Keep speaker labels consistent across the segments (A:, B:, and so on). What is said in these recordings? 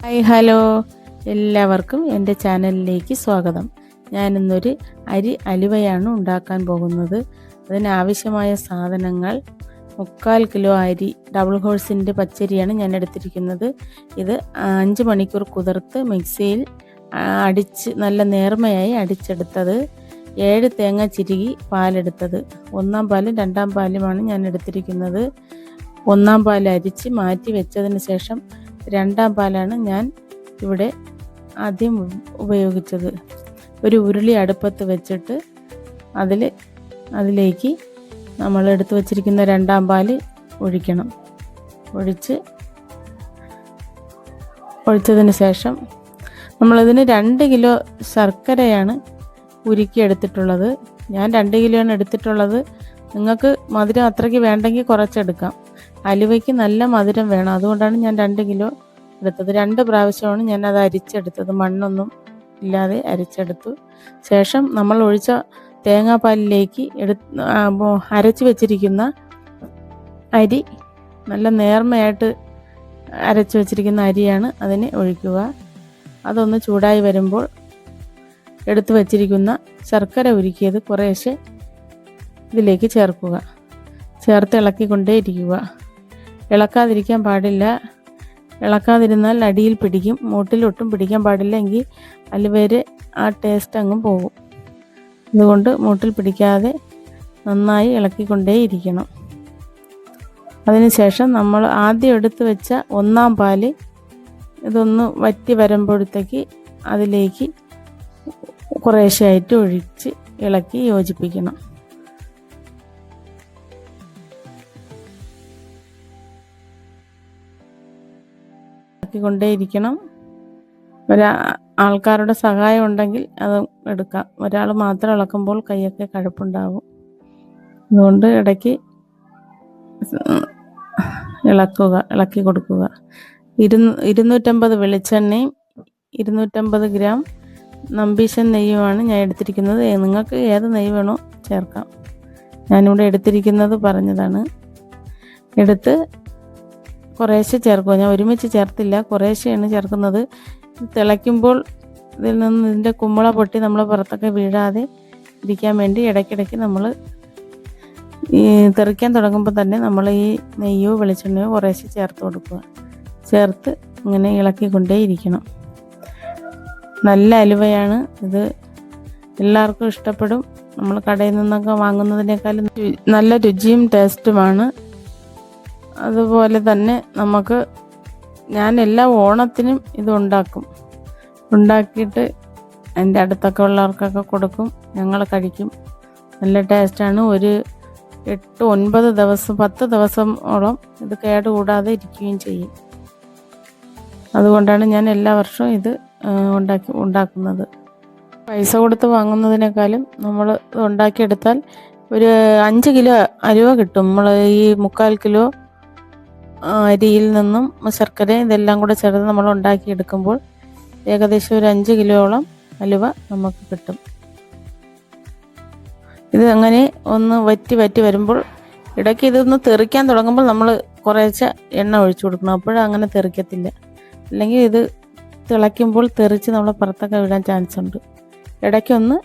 A: Hi hello, എല്ലാവർക്കും എൻ്റെ ചാനലിലേക്ക് സ്വാഗതം. ഞാനിന്നൊരു അരി അലുവയാണ് ഉണ്ടാക്കാൻ പോകുന്നത്. അതിനാവശ്യമായ സാധനങ്ങൾ 3/4 കിലോ അരി, ഡബിൾ ഹോഴ്സിൻ്റെ പച്ചരിയാണ് ഞാൻ എടുത്തിരിക്കുന്നത്. ഇത് 5 മണിക്കൂർ കുതിർത്ത് മിക്സിയിൽ അടിച്ച് നല്ല നേർമയായി അടിച്ചെടുത്തത്. 7 തേങ്ങ ചിരുകി പാലെടുത്തത്. 1-ാം പാലും 2-ാം പാലുമാണ് ഞാൻ എടുത്തിരിക്കുന്നത്. 1-ാം പാൽ അരിച്ച് മാറ്റി വെച്ചതിന് ശേഷം 2-ാം പാലാണ് ഞാൻ ഇവിടെ ആദ്യം ഉപയോഗിച്ചത്. ഒരു ഉരുളി അടുപ്പത്ത് വെച്ചിട്ട് അതിലേക്ക് നമ്മൾ എടുത്തു വച്ചിരിക്കുന്ന 2-ാം പാൽ ഒഴിക്കണം. ഒഴിച്ചതിന് ശേഷം നമ്മളിതിന് 2 കിലോ ശർക്കരയാണ് ഉരുക്കിയെടുത്തിട്ടുള്ളത്. ഞാൻ 2 കിലോയാണ് എടുത്തിട്ടുള്ളത്. നിങ്ങൾക്ക് മധുരം അത്രയ്ക്ക് വേണ്ടെങ്കിൽ കുറച്ചെടുക്കാം. അലുവയ്ക്ക് നല്ല മധുരം വേണം, അതുകൊണ്ടാണ് ഞാൻ 2 കിലോ എടുത്തത്. 2 പ്രാവശ്യമാണ് ഞാൻ അത് അരിച്ചെടുത്തത്. മണ്ണൊന്നും ഇല്ലാതെ അരിച്ചെടുത്തു. ശേഷം നമ്മൾ ഒഴിച്ച തേങ്ങാപ്പാലിലേക്ക് അരച്ച് വെച്ചിരിക്കുന്ന അരി, നല്ല നേർമയായിട്ട് അരച്ച് വെച്ചിരിക്കുന്ന അരിയാണ്, അതിനെ ഒഴിക്കുക. അതൊന്ന് ചൂടായി വരുമ്പോൾ എടുത്തു വച്ചിരിക്കുന്ന ശർക്കര ഉരുക്കിയത് കുറേശ്ശെ ഇതിലേക്ക് ചേർക്കുക. ചേർത്ത് ഇളക്കിക്കൊണ്ടേ ഇരിക്കുക. ഇളക്കാതിരിക്കാൻ പാടില്ല. ഇളക്കാതിരുന്നാൽ അടിയിൽ പിടിക്കും, മൂട്ടിലൊട്ടും പിടിക്കാൻ പാടില്ല. എങ്കിൽ അലുവയുടെ ആ ടേസ്റ്റ് അങ്ങ് പോകും. അതുകൊണ്ട് മൂട്ടിൽ പിടിക്കാതെ നന്നായി ഇളക്കിക്കൊണ്ടേ ഇരിക്കണം. അതിനുശേഷം നമ്മൾ ആദ്യം എടുത്ത് വെച്ച 1-ാം പാല് ഇതൊന്ന് വറ്റി വരുമ്പോഴത്തേക്ക് അതിലേക്ക് കുറേശ്ശെയായിട്ട് ഒഴിച്ച് ഇളക്കി യോജിപ്പിക്കണം. കൊണ്ടേയിരിക്കണം. ആൾക്കാരുടെ സഹായം ഉണ്ടെങ്കിൽ അത് എടുക്കാം. ഒരാൾ മാത്രം ഇളക്കുമ്പോൾ കൈയൊക്കെ കഴപ്പുണ്ടാകും. അതുകൊണ്ട് ഇടയ്ക്ക് ഇളക്കി കൊടുക്കുക. 250 വെളിച്ചെണ്ണയും 250 ഗ്രാം നമ്പീശൻ നെയ്യുമാണ് ഞാൻ എടുത്തിരിക്കുന്നത്. നിങ്ങൾക്ക് ഏത് നെയ്യ് വേണോ ചേർക്കാം. ഞാനിവിടെ എടുത്തിരിക്കുന്നത് പറഞ്ഞതാണ്. എടുത്ത് കുറേശ്ശെ ചേർക്കുക. ഞാൻ ഒരുമിച്ച് ചേർത്തില്ല, കുറേശ്ശെയാണ് ചേർക്കുന്നത്. തിളയ്ക്കുമ്പോൾ ഇതിൻ്റെ കുമ്മള പൊട്ടി നമ്മൾ പുറത്തൊക്കെ വീഴാതെ ഇരിക്കാൻ വേണ്ടി ഇടയ്ക്കിടയ്ക്ക് നമ്മൾ തെറിക്കാൻ തുടങ്ങുമ്പോൾ തന്നെ നമ്മൾ ഈ നെയ്യോ വെളിച്ചെണ്ണയോ കുറേശ്ശെ ചേർത്ത് കൊടുക്കുക. ചേർത്ത് ഇങ്ങനെ ഇളക്കിക്കൊണ്ടേ ഇരിക്കണം. നല്ല അലുവയാണ് ഇത്, എല്ലാവർക്കും ഇഷ്ടപ്പെടും. നമ്മൾ കടയിൽ നിന്നൊക്കെ വാങ്ങുന്നതിനേക്കാളും നല്ല രുചിയും ടേസ്റ്റുമാണ്. അതുപോലെ തന്നെ ഞാൻ എല്ലാ ഓണത്തിനും ഇത് ഉണ്ടാക്കിയിട്ട് എൻ്റെ അടുത്തൊക്കെ ഉള്ളവർക്കൊക്കെ കൊടുക്കും. ഞങ്ങൾ കഴിക്കും. നല്ല ടേസ്റ്റാണ്. ഒരു 8-9 ദിവസം 10 ദിവസമോളം ഇത് കേടുകൂടാതെ ഇരിക്കുകയും ചെയ്യും. അതുകൊണ്ടാണ് ഞാൻ എല്ലാ വർഷവും ഇത് ഉണ്ടാക്കുന്നത്. പൈസ കൊടുത്ത് വാങ്ങുന്നതിനേക്കാളും നമ്മൾ ഇത് ഉണ്ടാക്കിയെടുത്താൽ ഒരു 5 കിലോ അലുവ കിട്ടും. നമ്മൾ ഈ 3/4 കിലോ അരിയിൽ നിന്നും ശർക്കര ഇതെല്ലാം കൂടെ ചേർത്ത് നമ്മൾ ഉണ്ടാക്കിയെടുക്കുമ്പോൾ ഏകദേശം ഒരു 5 കിലോയോളം അലുവ നമുക്ക് കിട്ടും. ഇത് അങ്ങനെ ഒന്ന് വറ്റി വരുമ്പോൾ ഇടയ്ക്ക് ഇതൊന്ന് തെറിക്കാൻ തുടങ്ങുമ്പോൾ നമ്മൾ കുറേശ്ശെ എണ്ണ ഒഴിച്ചു കൊടുക്കണം. അപ്പോഴങ്ങനെ തെറിക്കത്തില്ല. അല്ലെങ്കിൽ ഇത് തിളയ്ക്കുമ്പോൾ തെറിച്ച് നമ്മളെ പുറത്തൊക്കെ വിടാൻ ചാൻസ് ഉണ്ട്. ഇടയ്ക്കൊന്ന്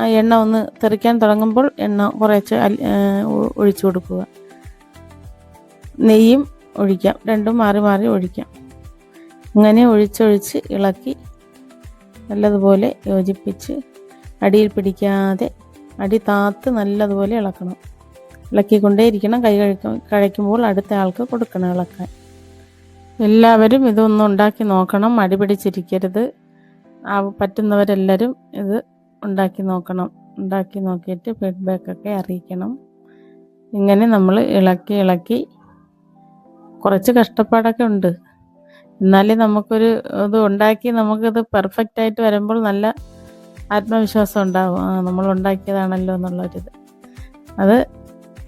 A: ആ എണ്ണ ഒന്ന് തെറിക്കാൻ തുടങ്ങുമ്പോൾ എണ്ണ കുറേശ്ശെ ഒഴിച്ചു കൊടുക്കുക. നെയ്യും ഒഴിക്കാം. രണ്ടും മാറി മാറി ഒഴിക്കാം. അങ്ങനെ ഒഴിച്ചൊഴിച്ച് ഇളക്കി നല്ലതുപോലെ യോജിപ്പിച്ച് അടിയിൽ പിടിക്കാതെ അടി താത്ത് നല്ലതുപോലെ ഇളക്കണം. ഇളക്കിക്കൊണ്ടേ ഇരിക്കണം. കൈ കഴിക്കുമ്പോൾ അടുത്ത ആൾക്ക് കൊടുക്കണം ഇളക്കാൻ. എല്ലാവരും ഇതൊന്നും ഉണ്ടാക്കി നോക്കണം. അടി പിടിച്ചിരിക്കരുത്. പറ്റുന്നവരെല്ലാവരും ഇത് ഉണ്ടാക്കി നോക്കണം. ഉണ്ടാക്കി നോക്കിയിട്ട് ഫീഡ്ബാക്കൊക്കെ അറിയിക്കണം. ഇങ്ങനെ നമ്മൾ ഇളക്കി കുറച്ച് കഷ്ടപ്പാടൊക്കെ ഉണ്ട്. എന്നാലേ നമുക്കൊരു ഇത് ഉണ്ടാക്കി നമുക്കിത് പെർഫെക്റ്റായിട്ട് വരുമ്പോൾ നല്ല ആത്മവിശ്വാസം ഉണ്ടാകും. നമ്മൾ ഉണ്ടാക്കിയതാണല്ലോ എന്നുള്ളൊരിത്. അത്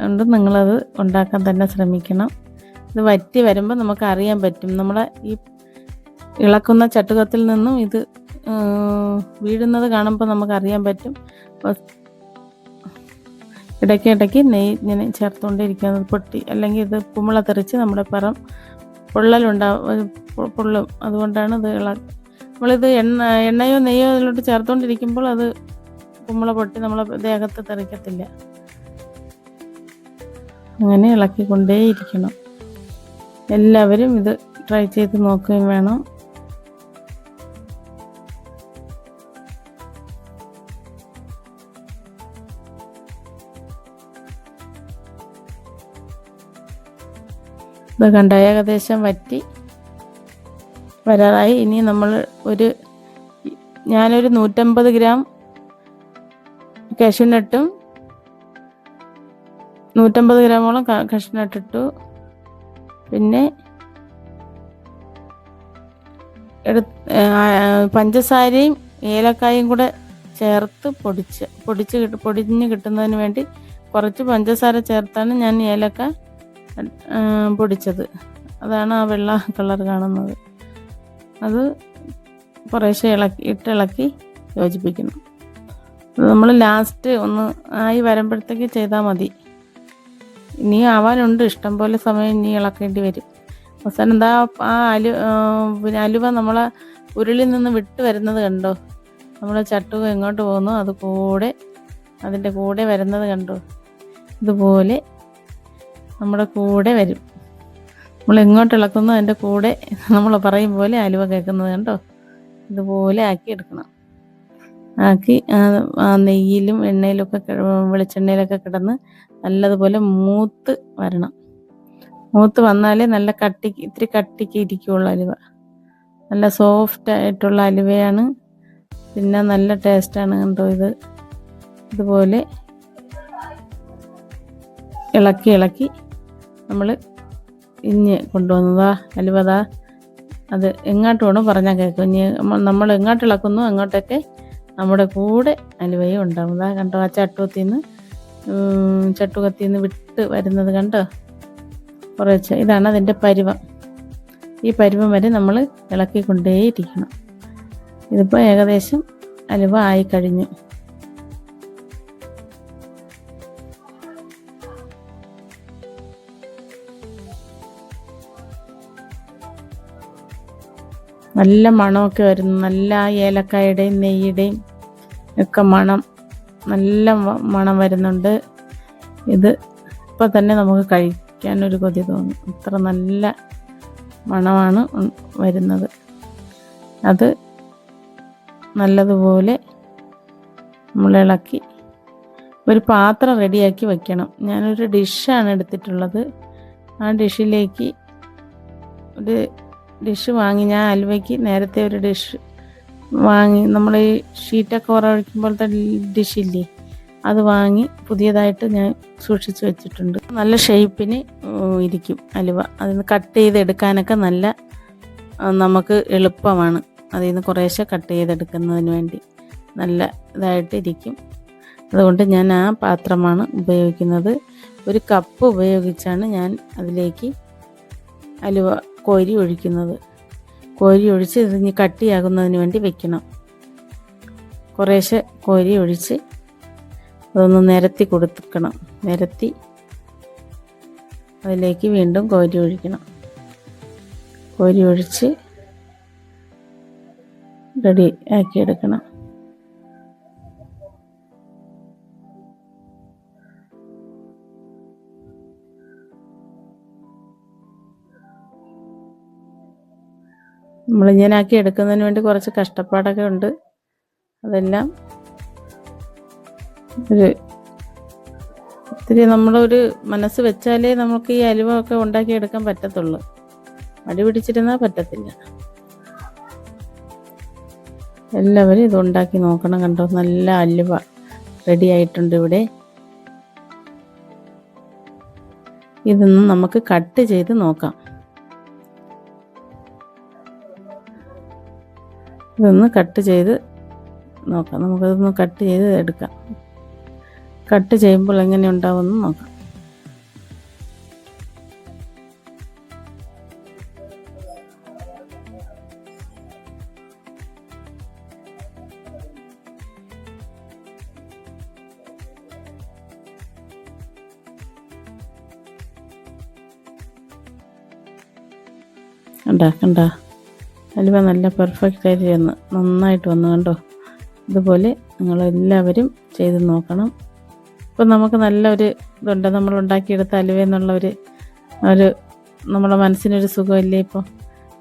A: കൊണ്ട് നിങ്ങളത് ഉണ്ടാക്കാൻ തന്നെ ശ്രമിക്കണം. ഇത് വറ്റി വരുമ്പോൾ നമുക്ക് അറിയാൻ പറ്റും. നമ്മളെ ഈ ഇളക്കുന്ന ചട്ടുകത്തിൽ നിന്നും ഇത് വീഴുന്നത് കാണുമ്പോൾ നമുക്കറിയാൻ പറ്റും. ഇടയ്ക്ക് നെയ്യ് ഇങ്ങനെ ചേർത്തുകൊണ്ടിരിക്കുന്നത് പൊട്ടി അല്ലെങ്കിൽ ഇത് കുമിള തെറിച്ച് നമ്മുടെ പൊള്ളലുണ്ടാവും, പൊള്ളും. അതുകൊണ്ടാണ് ഇത് നമ്മളിത് എണ്ണയോ നെയ്യോ അതിലോട്ട് ചേർത്തുകൊണ്ടിരിക്കുമ്പോൾ അത് കുമ്പള പൊട്ടി നമ്മളെ ദേഹത്ത് തെറിക്കത്തില്ല. അങ്ങനെ ഇളക്കിക്കൊണ്ടേയിരിക്കണം. എല്ലാവരും ഇത് ട്രൈ ചെയ്ത് നോക്കുകയും വേണം. ഇത് കണ്ട ഏകദേശം വറ്റി വരാറായി. ഇനി നമ്മൾ ഞാനൊരു 150 ഗ്രാം കാഷ്യൂനട്ടും 150 ഗ്രാമോളം കാഷ്യൂനട്ടിട്ടു. പിന്നെ പഞ്ചസാരയും ഏലക്കായും കൂടെ ചേർത്ത് പൊടിഞ്ഞ് കിട്ടുന്നതിന് വേണ്ടി കുറച്ച് പഞ്ചസാര ചേർത്താണ് ഞാൻ ഏലക്ക പൊടിച്ചത്. അതാണ് ആ വെള്ള കളർ കാണുന്നത്. അത് കുറേശ്ശെ ഇളക്കി യോജിപ്പിക്കണം. നമ്മൾ ലാസ്റ്റ് ഒന്ന് ആയി വരുമ്പോഴത്തേക്ക് ചെയ്താൽ മതി. ഇനി ആവാനുണ്ട്, ഇഷ്ടം പോലെ സമയം ഇനി ഇളക്കേണ്ടി വരും. അവസാനം എന്താ ആ അലുവ നമ്മളെ ഉരുളിൽ നിന്ന് വിട്ട് വരുന്നത് കണ്ടോ? നമ്മളെ ചട്ടുക എങ്ങോട്ട് പോകുന്നു അതിൻ്റെ കൂടെ വരുന്നത് കണ്ടോ? ഇതുപോലെ നമ്മുടെ കൂടെ വരും. നമ്മൾ എങ്ങോട്ട് ഇളക്കുന്നു അതിൻ്റെ കൂടെ നമ്മൾ പറയും പോലെ അലുവ കേൾക്കുന്നത് കണ്ടോ? ഇതുപോലെ ആക്കി എടുക്കണം. ആക്കി നെയ്യിലും എണ്ണയിലൊക്കെ വെളിച്ചെണ്ണയിലൊക്കെ കിടന്ന് നല്ലതുപോലെ മൂത്ത് വരണം. മൂത്ത് വന്നാലേ നല്ല ഇത്തിരി കട്ടിക്ക് ഇരിക്കുകയുള്ളൂ അലുവ. നല്ല സോഫ്റ്റ് ആയിട്ടുള്ള അലുവയാണ്. പിന്നെ നല്ല ടേസ്റ്റാണ് കണ്ടോ. ഇതുപോലെ ഇളക്കി നമ്മൾ ഇഞ്ഞ് കൊണ്ടുവന്നതാ അലുവതാ. അത് എങ്ങോട്ട് വേണം പറഞ്ഞാൽ കേൾക്കും. ഇനി നമ്മൾ എങ്ങോട്ട് ഇളക്കുന്നു അങ്ങോട്ടൊക്കെ നമ്മുടെ കൂടെ അലുവയും ഉണ്ടാവും. കണ്ടോ, ആ ചട്ടുകത്തിൽ നിന്ന് വിട്ട് വരുന്നത് കണ്ടോ? കുറച്ച് ഇതാണ് അതിൻ്റെ പരുവം. ഈ പരുവം വരെ നമ്മൾ ഇളക്കിക്കൊണ്ടേയിരിക്കണം. ഇതിപ്പോൾ ഏകദേശം അലുവ ആയിക്കഴിഞ്ഞു. നല്ല മണമൊക്കെ വരുന്നു. നല്ല ഏലക്കായുടെയും നെയ്യുടെയും ഒക്കെ നല്ല മണം വരുന്നുണ്ട്. ഇത് ഇപ്പം തന്നെ നമുക്ക് കഴിക്കാനൊരു കൊതി തോന്നും. അത്ര നല്ല മണമാണ് വരുന്നത്. അത് നല്ലതുപോലെ നമ്മൾ ഇളക്കി ഒരു പാത്രം റെഡിയാക്കി വയ്ക്കണം. ഞാനൊരു ഡിഷാണ് എടുത്തിട്ടുള്ളത്. ആ ഡിഷിലേക്ക് ഒരു ഡിഷ് വാങ്ങി, ഞാൻ അലുവയ്ക്ക് നേരത്തെ ഒരു ഡിഷ് വാങ്ങി, നമ്മൾ ഈ ഷീറ്റൊക്കെ ഉറവയ്ക്കുമ്പോഴത്തെ ഡിഷില്ലേ, അത് വാങ്ങി പുതിയതായിട്ട് ഞാൻ സൂക്ഷിച്ച് വെച്ചിട്ടുണ്ട്. നല്ല ഷേപ്പിന് ഇരിക്കും അലുവ. അതിൽ നിന്ന് കട്ട് ചെയ്തെടുക്കാനൊക്കെ നമുക്ക് എളുപ്പമാണ്. അതിൽ നിന്ന് കുറേശ്ശെ കട്ട് ചെയ്തെടുക്കുന്നതിന് വേണ്ടി നല്ല ഇതായിട്ടിരിക്കും. അതുകൊണ്ട് ഞാൻ ആ പാത്രമാണ് ഉപയോഗിക്കുന്നത്. ഒരു കപ്പ് ഉപയോഗിച്ചാണ് ഞാൻ അതിലേക്ക് അലുവ കോരി ഒഴിക്കുന്നത്. കോരി ഒഴിച്ച് ഇതിന് കട്ടിയാകുന്നതിന് വേണ്ടി വെക്കണം. കുറേശ്ശെ കോരി ഒഴിച്ച് അതൊന്ന് നിരത്തി കൊടുക്കണം. നിരത്തി അതിലേക്ക് വീണ്ടും കോരി ഒഴിക്കണം. കോരി ഒഴിച്ച് റെഡി ആക്കിയെടുക്കണം. നമ്മളിങ്ങനെ ആക്കി എടുക്കുന്നതിന് വേണ്ടി കുറച്ച് കഷ്ടപ്പാടൊക്കെ ഉണ്ട്. അതെല്ലാം ഇത്തിരി നമ്മളൊരു മനസ്സ് വെച്ചാലേ നമുക്ക് ഈ അലുവ ഒക്കെ ഉണ്ടാക്കിയെടുക്കാൻ പറ്റത്തുള്ളൂ. മടി പിടിച്ചിരുന്നാൽ പറ്റത്തില്ല. എല്ലാവരും ഇത് ഉണ്ടാക്കി നോക്കണം. കണ്ടോ, നല്ല അലുവ റെഡി ആയിട്ടുണ്ട് ഇവിടെ. ഇതൊന്ന് നമുക്ക് കട്ട് ചെയ്ത് നോക്കാം. ഇതൊന്ന് കട്ട് ചെയ്ത് നോക്കാം. നമുക്കതൊന്ന് കട്ട് ചെയ്ത് എടുക്കാം. കട്ട് ചെയ്യുമ്പോൾ എങ്ങനെ ഉണ്ടാവുമെന്ന് നോക്കാം. കണ്ട ഹലുവ നല്ല പെർഫെക്റ്റ് ആയിട്ട് നന്നായിട്ട് വന്നു കണ്ടോ. ഇതുപോലെ നിങ്ങളെല്ലാവരും ചെയ്ത് നോക്കണം. ഇപ്പം നമുക്ക് നല്ലൊരു ഇതുണ്ട്, നമ്മൾ ഉണ്ടാക്കിയെടുത്ത ഹലുവ എന്നുള്ള ഒരു നമ്മുടെ മനസ്സിനൊരു സുഖമില്ലേ ഇപ്പോൾ.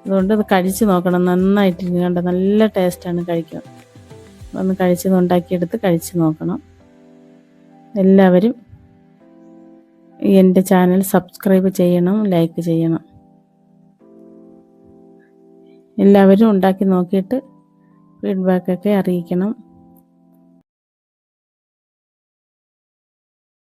A: അതുകൊണ്ട് ഇത് കഴിച്ച് നോക്കണം, നന്നായിട്ടിരിക്കും കണ്ടോ, നല്ല ടേസ്റ്റാണ് കഴിക്കാൻ. ഒന്ന് ഉണ്ടാക്കിയെടുത്ത് കഴിച്ച് നോക്കണം. എല്ലാവരും എൻ്റെ ചാനൽ സബ്സ്ക്രൈബ് ചെയ്യണം, ലൈക്ക് ചെയ്യണം. എല്ലാവരും ഉണ്ടാക്കി നോക്കിയിട്ട് ഫീഡ്ബാക്കൊക്കെ അറിയിക്കണം.